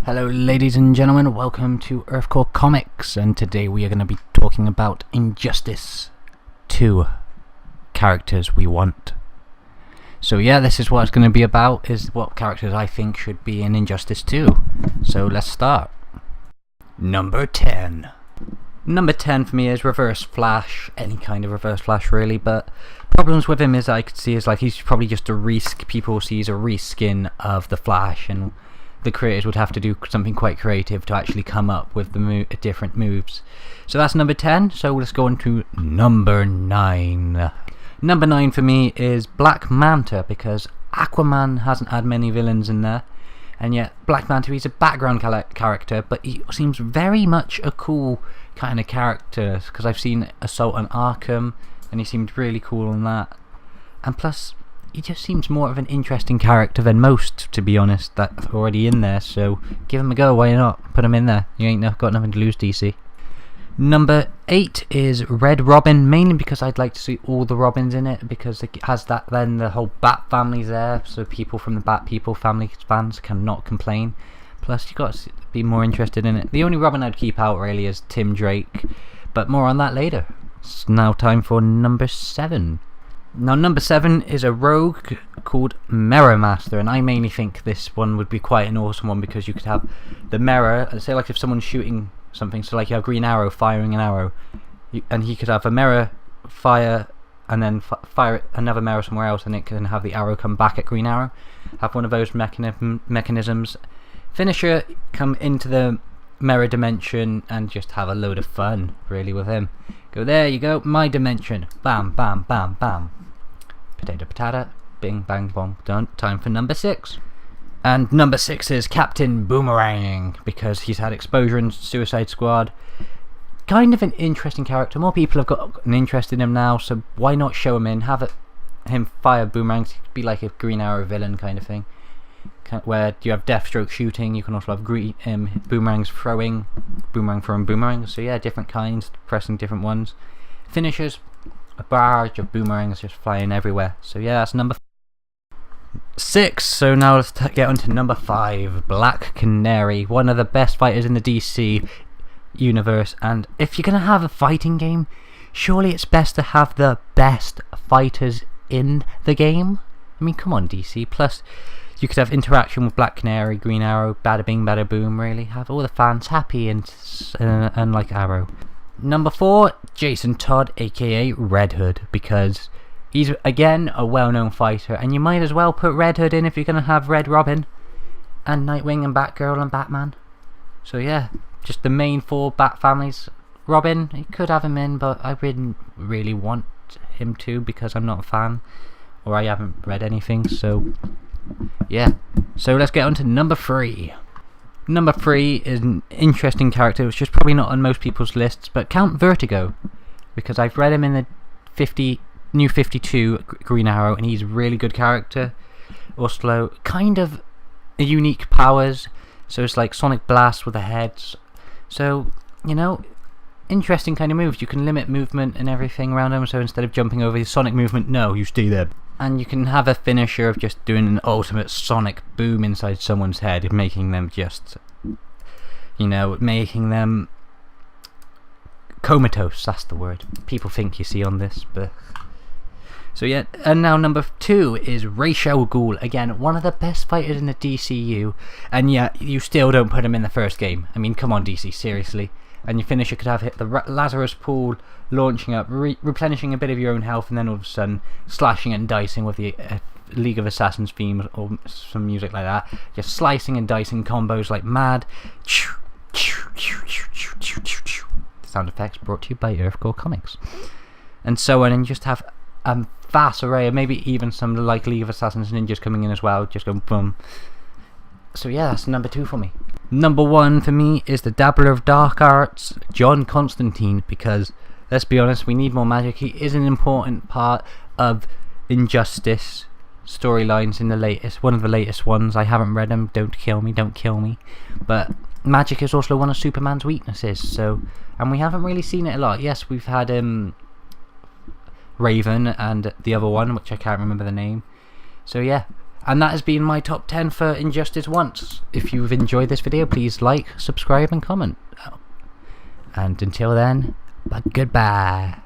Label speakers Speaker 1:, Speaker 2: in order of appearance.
Speaker 1: Hello ladies and gentlemen, welcome to Earthcore Comics, and today we are going to be talking about Injustice 2, characters we want. So yeah, this is what it's going to be about, is what characters I think should be in Injustice 2. So let's start. Number 10. Number 10 for me is Reverse Flash, any kind of Reverse Flash really, but problems with him is I could see is like he's probably just people see he's a reskin of the Flash, and the creators would have to do something quite creative to actually come up with the different moves. So that's number 10, so let's go on to number 9. Number 9 for me is Black Manta, because Aquaman hasn't had many villains in there, and yet Black Manta, he's a background character, but he seems very much a cool kind of character, because I've seen Assault on Arkham, and he seemed really cool on that. And plus, he just seems more of an interesting character than most, to be honest, that's already in there, so give him a go, why not? Put him in there, you ain't got nothing to lose, DC. Number 8 is Red Robin, mainly because I'd like to see all the Robins in it, because it has that, then the whole Bat family's there, so people from the Bat People family fans cannot complain. Plus, you got to be more interested in it. The only Robin I'd keep out really is Tim Drake, but more on that later. It's now time for number 7. Now number 7 is a rogue called Mirror Master, and I mainly think this one would be quite an awesome one, because you could have the mirror, say like if someone's shooting something, so like you have Green Arrow firing an arrow, and he could have a mirror fire and then fire another mirror somewhere else, and it can have the arrow come back at Green Arrow. Have one of those mechanisms. Finisher come into the mirror dimension and just have a load of fun really with him. Go, there you go, my dimension, bam bam bam bam, potato patata, bing bang bong, done. Time for number 6. And number 6 is Captain Boomerang, because he's had exposure in Suicide Squad. Kind of an interesting character, more people have got an interest in him now, so why not show him in, have him fire boomerangs. He could be like a Green Arrow villain kind of thing, where you have Deathstroke shooting, you can also have boomerangs throwing, boomerangs, so yeah, different kinds, pressing different ones. Finishers, a barrage of boomerangs just flying everywhere. So yeah, that's number 6. So now let's get on to number 5, Black Canary, one of the best fighters in the DC universe, and if you're going to have a fighting game, surely it's best to have the best fighters in the game. I mean, come on DC, plus you could have interaction with Black Canary, Green Arrow, bada bing bada boom, really have all the fans happy and like Arrow. Number 4, Jason Todd, aka Red Hood, because he's again a well-known fighter, and you might as well put Red Hood in if you're going to have Red Robin and Nightwing and Batgirl and Batman. So yeah, just the main 4 Bat families. Robin, you could have him in, but I wouldn't really want him to, because I'm not a fan, or I haven't read anything, so yeah. So let's get on to number 3. Number 3 is an interesting character, which is probably not on most people's lists, but Count Vertigo, because I've read him in the New 52 Green Arrow, and he's a really good character. Also, kind of unique powers, so it's like Sonic Blast with the heads. So, you know, interesting kind of moves. You can limit movement and everything around him, so instead of jumping over the Sonic movement, no, you stay there. And you can have a finisher of just doing an ultimate Sonic boom inside someone's head, making them just, you know, making them comatose. That's the word people think you see on this, but so yeah. And now number 2 is Ra's al Ghul, again one of the best fighters in the DCU, and yet you still don't put him in the first game. I mean, come on DC, seriously. And your finisher could have hit the Lazarus pool, launching up, replenishing a bit of your own health, and then all of a sudden slashing and dicing with the League of Assassins theme or some music like that, just slicing and dicing combos like mad. Sound effects brought to you by Earthcore Comics, and so on, and just have a vast array of maybe even some like League of Assassins ninjas coming in as well, just going boom. So yeah, that's number 2 for me. Number 1 for me is the Dabbler of Dark Arts, John Constantine, because let's be honest, we need more magic. He is an important part of Injustice storylines in the latest, one of the latest ones. I haven't read them, don't kill me, but magic is also one of Superman's weaknesses, so, and we haven't really seen it a lot. Yes, we've had Raven and the other one, which I can't remember the name. So yeah, And that has been my top 10 for Injustice Once. If you've enjoyed this video, please like, subscribe and comment. And until then, goodbye.